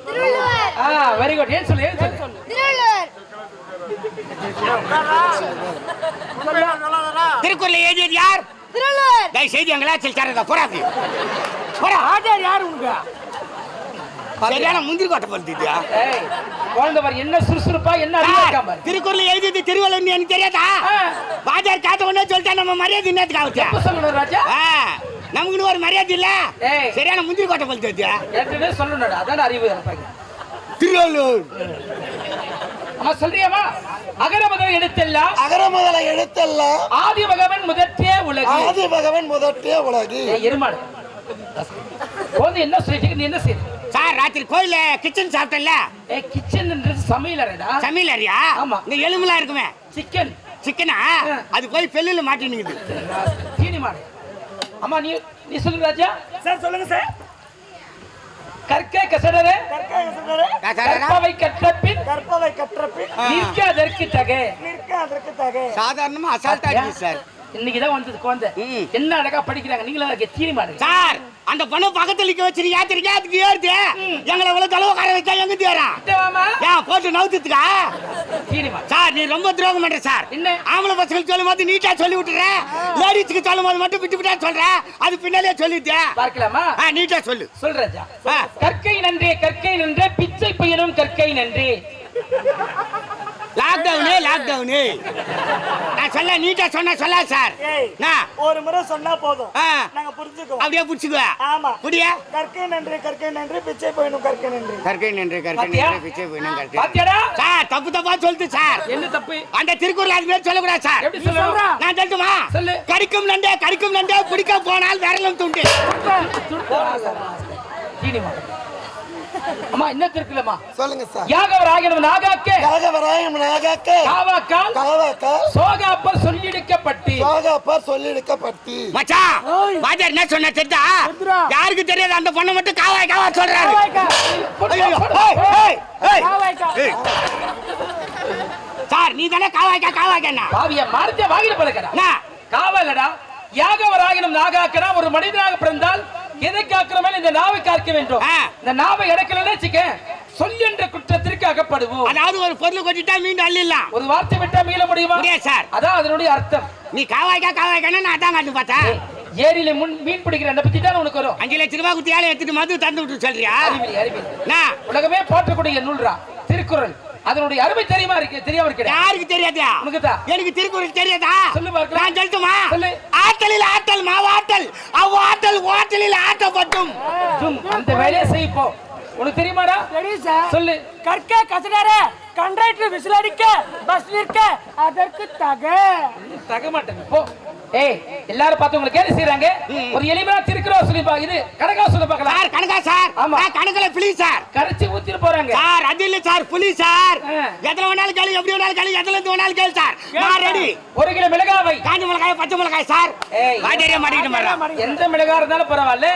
Speaker 5: திருவள்ளுவர்.
Speaker 1: Very good. ஏன் சொல்லு? ஏன் சொல்லு?
Speaker 5: திருவள்ளுவர்.
Speaker 2: திருக்குறளை எழுதியது யார்?
Speaker 5: திருவள்ளுவர்.
Speaker 2: தயவு செய்து எங்களா சொல்லிட்டாரா? போறாது போறா.
Speaker 3: ஆச்சார் யார் உனக்கு?
Speaker 2: சரியான முந்திரி கோட்டை படுத்திட்டியா?
Speaker 1: ஏய் குழந்தை பாரு என்ன சுறுசுறுப்பா என்ன அறிவா இருக்கா பாரு.
Speaker 2: திருக்குறளை எழுதியது திருவள்ளுவர் எனக்கு தெரியாதா? வாத்தியார் காட்ட உடனே சொல்லிட்டா நம்ம மரியாதை என்னத்துக்கு ஆகுது?
Speaker 1: எப்ப சொல்லணும் ராஜா?
Speaker 2: நமக்குன்னு ஒரு மரியாதை இல்ல.
Speaker 1: ஏய்
Speaker 2: சரியான முந்திரி கோட்டை படுத்திட்டியா?
Speaker 1: ஏற்கனவே சொல்லணும். அதான் அறிவு இருப்பாங்க.
Speaker 2: திருவள்ளுவர்.
Speaker 1: அம்மா சொல்றியாமா? அகர முதல் எழுத்தெல்லாம்
Speaker 4: அகர முதல எழுத்தெல்லாம்
Speaker 1: ஆதி பகவன் முதற்றே உலகு.
Speaker 4: ஆதி பகவன் முதற்றே உலகு.
Speaker 1: ஏய் எருமாடு. போது என்ன சொல்லிட்டு நீ என்ன செய்ய?
Speaker 2: சார் ராத்திரி கோயில்ல கிச்சன் சாப்பிட்டல.
Speaker 1: ஏய் கிச்சன்ன்றது சமையல் அறைடா.
Speaker 2: சமையல் அறையா?
Speaker 1: ஆமா.
Speaker 2: இந்த எலும்புலாம் இருக்குமே
Speaker 1: சிக்கன்.
Speaker 2: சிக்கனா? அது போய் பெல்லுல மாட்டி நிக்குது.
Speaker 1: தீனி மாடு. அம்மா நீ சொல்லு ராஜா.
Speaker 3: சார் சொல்லுங்க சார்.
Speaker 1: கற்கே கசடரே கற்பவை கற்றபின்
Speaker 3: கற்பவை கற்றபின்
Speaker 1: நிற்க அதற்கு தகே.
Speaker 3: நிற்க அதற்கு தகே.
Speaker 2: சாதாரணமா அசால்ட்டா இருக்கு சார்.
Speaker 1: இன்னைக்குதான் வந்தது குழந்தை. என்ன அழகா படிக்கிறாங்க. நீங்களும் தீனி மாடு.
Speaker 2: சார் அந்த பொண்ணு பக்கத்துல நிக்க வச்சிருக்கீங்க. யாத்திரிக்கா அதுக்கு ஏறுது. எங்களை இவ்வளவு தொலைவு கார வச்சா எங்க தேரா? ஏன் போட்டு நவுத்துக்கா?
Speaker 1: தீனி மாடு.
Speaker 2: சார் நீ ரொம்ப துரோகம் பண்ற சார்.
Speaker 1: என்ன?
Speaker 2: ஆம்பளை பசங்களுக்கு சொல்லும் போது நீட்டா சொல்லி விட்டுற. லேடிஸ்க்கு சொல்லும் போது மட்டும் விட்டு விட்டா சொல்ற. அது பின்னாலே சொல்லிட்டு
Speaker 1: பார்க்கலாமா?
Speaker 2: நீட்டா சொல்லு.
Speaker 1: சொல் ராஜா. கற்கை நன்றே பிச்சை பையனும் கற்கை நன்றே.
Speaker 2: லாக்டவுனே லாக்டவுனே. நான் சொல்ல நீட்டா சொன்னா சொல்ல சார். நான்
Speaker 3: ஒரு முறை சொன்னா போதும். நாங்க புரிஞ்சுக்குவோம்.
Speaker 2: அப்படியே புடிச்சுக்குவா.
Speaker 3: ஆமா.
Speaker 2: புடியா?
Speaker 3: கற்கை நன்றி பிச்சை போயிடும் கற்கை நன்றி.
Speaker 2: கற்கை நன்றி பிச்சை போயிடும் கற்கை.
Speaker 1: பாத்தியாடா?
Speaker 2: சார் தப்பு தப்பா சொல்லுது சார்.
Speaker 1: என்ன தப்பு?
Speaker 2: அந்த திருக்குறள் அது மாதிரி சொல்லக்கூடாது சார்.
Speaker 1: எப்படி சொல்றா?
Speaker 2: நான் சொல்லட்டுமா?
Speaker 1: சொல்லு.
Speaker 2: கடிக்கும் நண்டே பிடிக்க போனால் விரலும் துண்டு.
Speaker 1: தீனி மாடு. அம்மா என்ன திருக்குறள்மா?
Speaker 4: சொல்லுங்க சார்.
Speaker 1: யாகவராகினம் நாகாக்கே
Speaker 4: யாகவராயம் நாகாக்கே
Speaker 1: காவாக்கால்
Speaker 4: காவாக்கால்
Speaker 1: சோகாப்பர் சொல்லிடுக்கப்பட்டு
Speaker 4: சோகாப்பர் சொல்லிடுக்கப்பட்டு.
Speaker 2: மச்சான் வாத்தியார் என்ன சொன்னா தெரியுதா? யாருக்கு தெரியாது அந்த பொண்ணை மட்டும் காவாய் சொல்றாரு. சார் நீ தானே காவாய்க்கா
Speaker 1: பாவியா மார்த்தியா வாங்கிட பழக்கடா. காவலடா யாகவராகினம் நாகாக்கனா ஒரு மனிதனாக பிறந்தால் எதை காக்கிறோமே இந்த நாவை காக்க வேண்டும். இந்த நாவை இடக்கலன்னு வச்சுக்க சொல் என்ற குற்றத்திற்கு அகப்படுவோம்.
Speaker 2: அதாவது ஒரு பொருள் கொட்டிட்டா மீண்டும் அள்ளிடலாம்.
Speaker 1: ஒரு வார்த்தை விட்டா மீள முடியுமா?
Speaker 2: முடியாது சார்.
Speaker 1: அதான் அதனுடைய அர்த்தம்.
Speaker 2: நீ காவாய்க்கா நான் அதான் காட்டு பார்த்தா.
Speaker 1: ஏரியில மீன் பிடிக்கிற என்ன பத்தி தான் உனக்கு வரும்.
Speaker 2: 5 லட்சம் ரூபாய் குத்தியால எடுத்துட்டு மது தந்து விட்டு சொல்றியா?
Speaker 1: அறிவியல் உலகமே போற்றக்கூடிய நூல்ரா திருக்குறள். அதனுடைய அருமை தெரியாம இருக்கு.
Speaker 2: யாருக்கு தெரியாதா?
Speaker 1: உனக்கு தான்.
Speaker 2: எனக்கு திருக்குறள் தெரியாதா?
Speaker 1: சொல்லு பார்க்கலாம்.
Speaker 2: நான் சொல்லட்டுமா?
Speaker 1: சொல்லு.
Speaker 2: ஆற்றலில் ஆற்றல் மாவாற்றல் அவ்வாற்றல் ஓட்டலில் ஆட்டப்பட்டும்.
Speaker 1: அந்த வேலையை செய் போ. உனக்கு தெரியுமாடா?
Speaker 3: தெரியும் சார்.
Speaker 1: சொல்லு.
Speaker 3: கற்கே கசடரே கண்டக்டர் விசில் அடிக்க பஸ் நிற்க அதற்கு தக
Speaker 1: மாட்டேன் போ. ஏய் எல்லாரும் பார்த்து உங்களுக்கு என்ன செய்றாங்க ஒரு எலிமரா திருக்குறோம் சொல்லி இது கணக்கா சொல்ல பார்க்கலாம்
Speaker 2: சார் கணக்கா சார்
Speaker 1: ஆமா.
Speaker 2: கணக்குல புலி சார்
Speaker 1: கரைச்சி ஊத்திட்டு போறாங்க
Speaker 2: சார் அது இல்ல சார் புலி சார் எத்தனை வேணாலும் கேளு எப்படி வேணாலும் கேளு எத்தனை வேணாலும் கேளு சார் நான் ரெடி
Speaker 1: 1 கிலோ மிளகாய்
Speaker 2: காஞ்ச மிளகாய் பச்சை மிளகாய் சார் வாடகையா மாட்டிக்கிட்டு மாட்டேன்
Speaker 1: எந்த மிளகாய் இருந்தாலும் பரவாயில்ல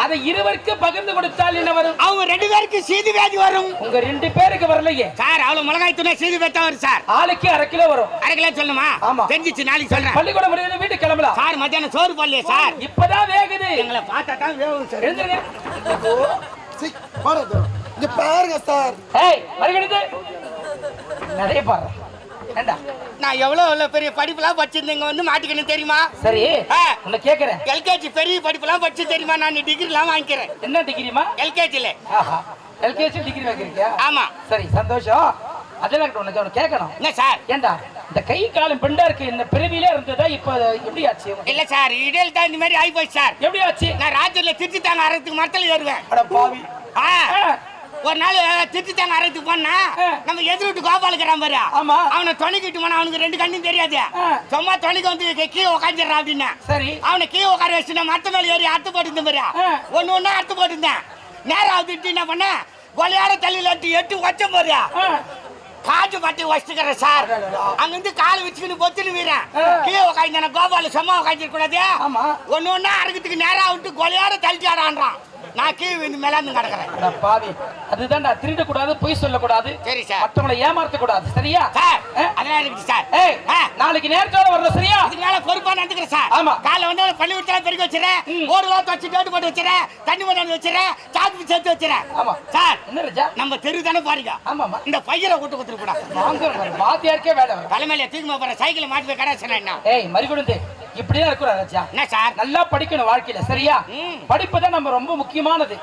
Speaker 1: அதை இருவருக்கு பகிர்ந்து கொடுத்தால் என்ன வரும்
Speaker 2: அவங்க 2 பேருக்கு சீது வியாதி வரும்
Speaker 1: உங்க 2 பேருக்கு வரலையே
Speaker 2: சார் அவ்வளவு மிளகாய் துணை சீது வைத்தா வரும் சார்
Speaker 1: ஆளுக்கு 1/2 கிலோ வரும்
Speaker 2: 1/2 கிலோ சொல்லுமா
Speaker 1: ஆமா.
Speaker 2: தெரிஞ்சிச்சு நாளைக்கு சொல்றேன்
Speaker 1: பள்ளிக்கூடம் முடிஞ்சு வீட்டுக்கு கிளம்பலாம்
Speaker 2: சார் மத்தியானம் சோறு போடலையே சார்
Speaker 1: இப்பதான் வேகுது
Speaker 2: எங்களை பார்த்தா தான் வேகும் சார்
Speaker 1: எழுந்துருங்க
Speaker 4: சீ, வாடா தூரம். இங்க பாருங்க சார்.
Speaker 1: ஏய் மறுகடிது நிறைய பாரு ஏண்டா
Speaker 2: நான் எவ்வளவு பெரிய படிப்புலாம் படிச்சிருந்தேங்க வந்து மாட்டிக்கணும் தெரியுமா
Speaker 1: சரி உன்னை கேக்குறேன்
Speaker 2: எல்கேஜி பெரிய படிப்புலாம் படிச்சு தெரியுமா நான் டிகிரிலாம் வாங்கிக்கிறேன்
Speaker 1: என்ன டிகிரிமா
Speaker 2: எல்கேஜில
Speaker 1: எல்கேஜி டிகிரி வாங்கிருக்கியா
Speaker 2: ஆமா
Speaker 1: சரி சந்தோஷம் அதெல்லாம் உனக்கு கேட்கணும்
Speaker 2: என்ன சார்
Speaker 1: ஏண்டா இந்த கை காலம் பெண்டா இருக்கு இந்த பிறவிலே இருந்ததா இப்ப எப்படி ஆச்சு
Speaker 2: இல்ல சார் இடையில தான் இந்த மாதிரி ஆகி போச்சு சார்
Speaker 1: எப்படி ஆச்சு
Speaker 2: நான் ராத்திரில திருச்சி தாங்க அறத்துக்கு மரத்துல ஏறுவேன்
Speaker 1: அட பாவி
Speaker 2: ஒரு நாள் திருச்சி தாங்க அறத்துக்கு போனா நம்ம எதிர் வீட்டு கோபாலுக்கிறான் பாரு
Speaker 1: ஆமா.
Speaker 2: அவனை துணைக்கிட்டு போனா அவனுக்கு 2 கண்ணும் தெரியாது சும்மா துணைக்கு வந்து கீழே உட்காந்துடுறான் அப்படின்னா
Speaker 1: சரி
Speaker 2: அவனை கீழே உட்கார வச்சு நான் மரத்து மேல ஏறி அறுத்து போட்டு பாரு ஒண்ணு ஒண்ணா அறுத்து போட்டுருந்தேன் நேரம் வந்துட்டு என்ன பண்ண கொலையாட தள்ளியில 8 வச்சம் பாரு காஞ்சு பட்டி வச்சுக்கிறேன் சார் அங்கிருந்து காலை வச்சுக்கிட்டு பொத்துன்னு வீரன் கீழே உட்காந்து கோபால சும்மா உட்காந்துருக்க கூடாது ஒண்ணு ஒண்ணா அறுக்கிறதுக்கு நேரம் விட்டு கொலையாட தள்ளிட்டு ஆடான்றான் நான் கீழே வந்து மேலாந்து கிடக்குறேன்
Speaker 1: பாவி அதுதான்டா திருட கூடாது பொய் சொல்ல கூடாது
Speaker 2: சரி சார்
Speaker 1: மற்றவங்களை ஏமாத்த கூடாது சரியா
Speaker 2: சார் அதெல்லாம் இருக்குது சார்
Speaker 1: ஏய் நாளைக்கு நேரத்தோட வரணும் சரியா
Speaker 2: இதுக்கு மேல பொறுப்பா நடந்துக்கிறேன் சார்
Speaker 1: ஆமா.
Speaker 2: காலைல வந்து பள்ளி விட்டு பெருக்கி வச்சிடறேன் ஓடுலாம் வச்சு டோட்டு போட்டு வச்சிடறேன் தண்ணி மணி வச்சிடறேன் சாக்கு சேர்த்து வச்சிடறேன்
Speaker 1: ஆமா
Speaker 2: சார்
Speaker 1: என்ன ராஜா
Speaker 2: நம்ம தெரு தானே பாருங்க
Speaker 1: ஆமாமா
Speaker 2: இந்த பையனை கூட்டு கொடுத்துட கூடாது
Speaker 1: வாங்க வாத்தியாருக்கே வேலை வரும்
Speaker 2: தலைமையில தூக்கி போற சைக்கிள் மாட்டி போய் கடை என்ன
Speaker 1: ஏய் மறிகொடுந்து இப்படிதான் இருக்கிறோம் ராஜா
Speaker 2: என்ன சார்
Speaker 1: நல்லா படிக்கணும் வாழ்க்கையில சரியா படிப்பு தான் நம்ம ரொம்ப முக்கியமானது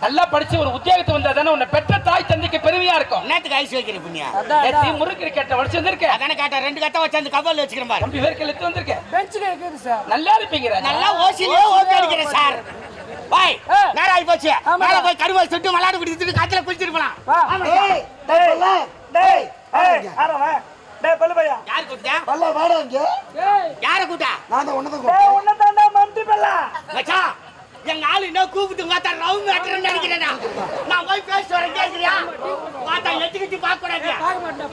Speaker 1: நல்லா படிச்சு ஒரு உத்தியோகத்தை வந்தா தானே உன்னை பெற்ற தாய் தந்தைக்கு பெருமையா இருக்கும்
Speaker 2: என்னத்துக்கு ஐஸ் வைக்கிறீங்க புண்ணியா
Speaker 1: நேத்து முறுக்கு கேட்ட வடிச்சு வந்திருக்கேன்
Speaker 2: அதானே கேட்டா 2 கட்ட வச்சு அந்த கப்பல் வச்சுக்கிறேன் பாரு
Speaker 1: தம்பி வேர்க்கல் எடுத்து வந்திருக்கேன்
Speaker 3: பெஞ்சுல இருக்குது சார்
Speaker 1: நல்லா இருப்பீங்க ராஜா.
Speaker 2: நல்லா ஓசிலே ஓபி அடிக்கிறேன் சார் பாய் நேரா ஆயி போச்சு மேல போய் கருவாய் சுட்டு மலாடு குடிச்சிட்டு காத்துல குளிச்சிட்டு போலாம்
Speaker 4: டேய், டேய் பல்ல. டேய்,
Speaker 3: டேய் பல்லு பையா
Speaker 2: யார் கூட்டா
Speaker 4: பல்ல வாடா இங்க.
Speaker 3: ஏய்
Speaker 2: யார கூட்டா
Speaker 4: நான் தான் உன்னத கூப்பிட்டேன்.
Speaker 3: டேய் உன்ன தாண்டா மம்டி பல்லா
Speaker 2: மச்சான் எங்க ஆளு என்ன கூப்பிட்டு மாத்தா ரவுண்ட் ஆட்றேன்னு நினைக்கிறேனா நான் போய் பேச வரேன் கேக்குறியா மாத்தா எட்டிக்கிட்டு பார்க்க கூடாது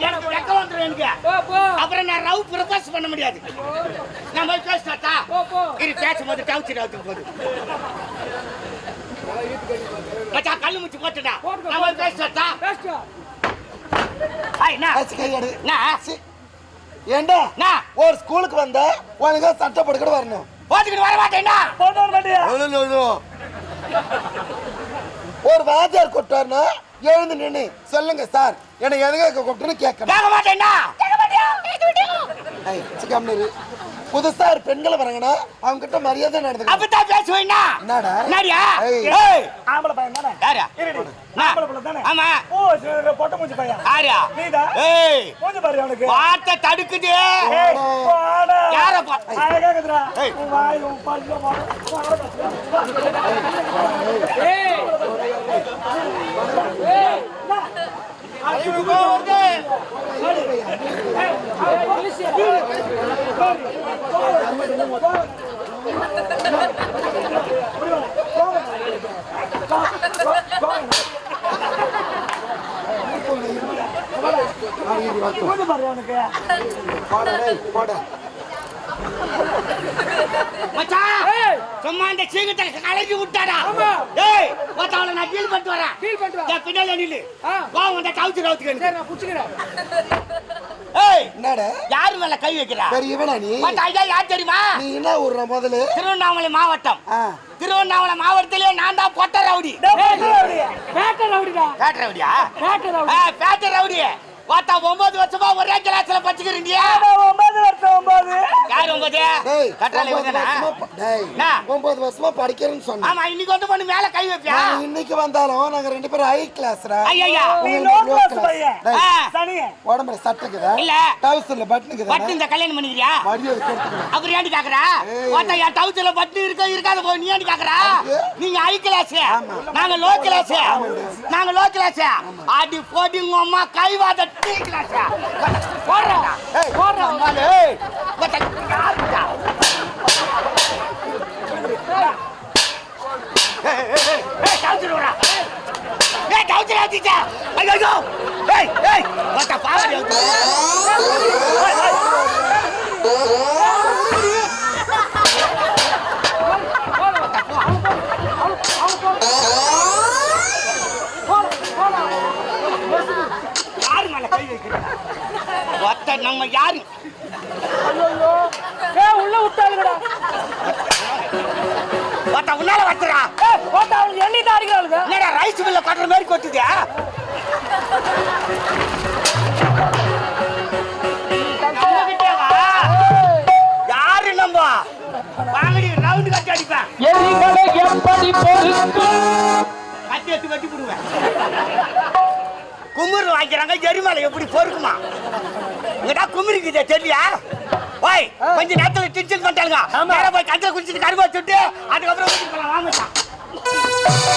Speaker 2: எனக்கு வெக்க வந்துரும் எனக்கு
Speaker 3: போ போ
Speaker 2: அப்புறம் நான் ரவு ப்ரொபோஸ் பண்ண முடியாது நான் போய் பேசுறதா
Speaker 3: போ போ
Speaker 2: இரு பேசும்போது டவுச்சி ரவுத்துக்கு போடு மச்சான் கல்லு முச்சி போட்டுடா நான் போய் பேசுறதா
Speaker 3: பேஸ்ட்
Speaker 2: ஐ என்ன
Speaker 4: ஆச்சு கையாடு.
Speaker 2: நான்
Speaker 4: சீ. ஏண்டா
Speaker 2: நான்
Speaker 4: ஒரு ஸ்கூலுக்கு வந்தா உனக்கு சட்டை போட்டுக்கிட்டு வரணும்.
Speaker 2: போட்டுக்கிட்டு வர மாட்டேன்னா
Speaker 3: போட்டு வர மாட்டியா
Speaker 4: ஐயோ. ஒரு வாத்தியார் கூப்பிட்டாருன்னா எழுந்து நின்னு சொல்லுங்க சார் என்னை எதுக்காக கூப்பிட்டுன்னு கேட்கணும்.
Speaker 2: கேட்க மாட்டேன்னா
Speaker 4: ஏய், சிக்காமனு இரு. புதுசா ஒரு பெண்களை வரங்கனா அவங்க கிட்ட மரியாதை நடந்துக்கணும்.
Speaker 2: அப்பதான் பேசுவேன்னா
Speaker 4: என்னடா?
Speaker 2: என்னடியா
Speaker 4: ஏய்.
Speaker 2: ஏய்
Speaker 3: ஆம்பள பையன் தானே
Speaker 2: யாரா
Speaker 3: இருடி
Speaker 2: நான்.
Speaker 3: ஆம்பள பையன் தானே
Speaker 2: ஆமா
Speaker 3: ஓ பொட்ட மூஞ்சி பையன்
Speaker 2: யாரா
Speaker 3: நீதா
Speaker 2: ஏய்
Speaker 3: மூஞ்சி பாரு அவனுக்கு
Speaker 2: வார்த்தை தடுக்குது
Speaker 3: ஏய் போடா
Speaker 2: யார
Speaker 3: அழகா இருக்குடா
Speaker 2: ஏய்.
Speaker 3: உன் வாய் உன் பல்லு ஏய் ஏய் மூஞ்சி பாரு அவனுக்கு
Speaker 4: போடா டேய், போடா.
Speaker 2: மச்சான்
Speaker 3: ஏய்
Speaker 2: சும்மா இந்த சீக்கிரத்தை கலக்கி விட்டாடா
Speaker 3: ஆமா.
Speaker 2: ஏய் ஒருத்தவளை நான் டீல் பண்ணிட்டு வரேன்
Speaker 3: ஃபீல் பண்ணிட்டு வா
Speaker 2: என் பின்னால நில்லு
Speaker 3: ஆ.
Speaker 2: கோவம் வந்தா கவுச்சு கவுத்துக்கு
Speaker 3: சரி நான் புடிச்சுக்கிறேன்
Speaker 2: ஏய்
Speaker 4: என்னடா
Speaker 2: யாரு மேல கை வைக்கிறா
Speaker 4: பெரியவனா நீ?
Speaker 2: மத்த ஐயா யார் தெரியுமா
Speaker 4: நீ என்ன ஊர்ற முதல்ல?
Speaker 2: திருவண்ணாமலை மாவட்டம்
Speaker 4: ஆ.
Speaker 2: திருவண்ணாமலை மாவட்டத்திலே நான் தான் பொட்ட ரவுடி
Speaker 3: பேட்டர் ரவுடிடா
Speaker 2: பேட்ட ரவுடியா
Speaker 3: பேட்டர் ரவுடி
Speaker 2: பேட்ட ரவுடி வாத்தா 9 வருஷமா ஒரே கிளாஸ்ல படிச்சுக்கிறீங்க
Speaker 3: 9 வருஷம் 9
Speaker 2: யார் 9
Speaker 4: டேய்,
Speaker 2: கட்டாளி
Speaker 4: 9
Speaker 2: வந்தனா
Speaker 4: வருஷமா டேய்,
Speaker 2: என்ன?
Speaker 4: 9 வருஷமா படிக்கிறேன்னு சொன்னேன்.
Speaker 2: ஆமா இன்னைக்கு வந்து பண்ணு மேல கை வைப்பியா
Speaker 4: நாங்க இன்னைக்கு வந்தாலும் நாங்க 2 பேரும் ஹை கிளாஸ்ரா.
Speaker 2: ஐயா
Speaker 3: நீ லோ கிளாஸ் பையன்
Speaker 4: டேய்,
Speaker 3: சனி
Speaker 4: உடம்புல சட்டைக்குதா?
Speaker 2: இல்ல
Speaker 4: டவுசர்ல பட்டனுக்குதா?
Speaker 2: பட்டு இந்த கல்யாணம் பண்ணிக்கிறியா
Speaker 4: மரியாதை கொடுத்துக்கணும்.
Speaker 2: அப்புறம் ஏன்டி காக்குறா
Speaker 4: ஏய்.
Speaker 2: வாத்தா என் டவுச்சர்ல பட்டு இருக்காத போய் நீ ஏன்டி காக்குறா நீங்க ஹை கிளாஸ்
Speaker 4: ஆமா.
Speaker 2: நாங்க லோ கிளாஸ் நாங்க லோ கிளாஸ் ஆடி போடிங்க அம்மா கைவாத டீ கிளாஸ் போடுறா
Speaker 4: ஏய்,
Speaker 2: போடுறா ஏய் வாத்தா யாருடா நம்ம யாரு
Speaker 3: ஐயோ உள்ள விட்டாளுங்கடா
Speaker 2: ஒருத்த உன்னால வச்சுறா
Speaker 3: ஓட்ட அவங்க எண்ணி தான் அடிக்கிறாளுங்க
Speaker 2: என்னடா ரைஸ் மில்ல கொட்டுற மாதிரி கொட்டுது யாரு நம்ம வாங்கடி ரவுண்டு கட்டி அடிப்பேன்
Speaker 1: எரிகளை எப்படி பொறுக்கும்
Speaker 2: கட்டி எடுத்து வெட்டி விடுவேன் குமுறு வாங்கிறாங்க எரிமலை எப்படி பொறுக்குமா இங்கடா குமுறிக்குதே தெரியலையா ஓய் கொஞ்ச நேரத்துல டென்ஷன் பண்ணிட்டாங்க நேரா போய் கட்டில குடிச்சிட்டு கருவா சுட்டு அதுக்கப்புறம் வாங்க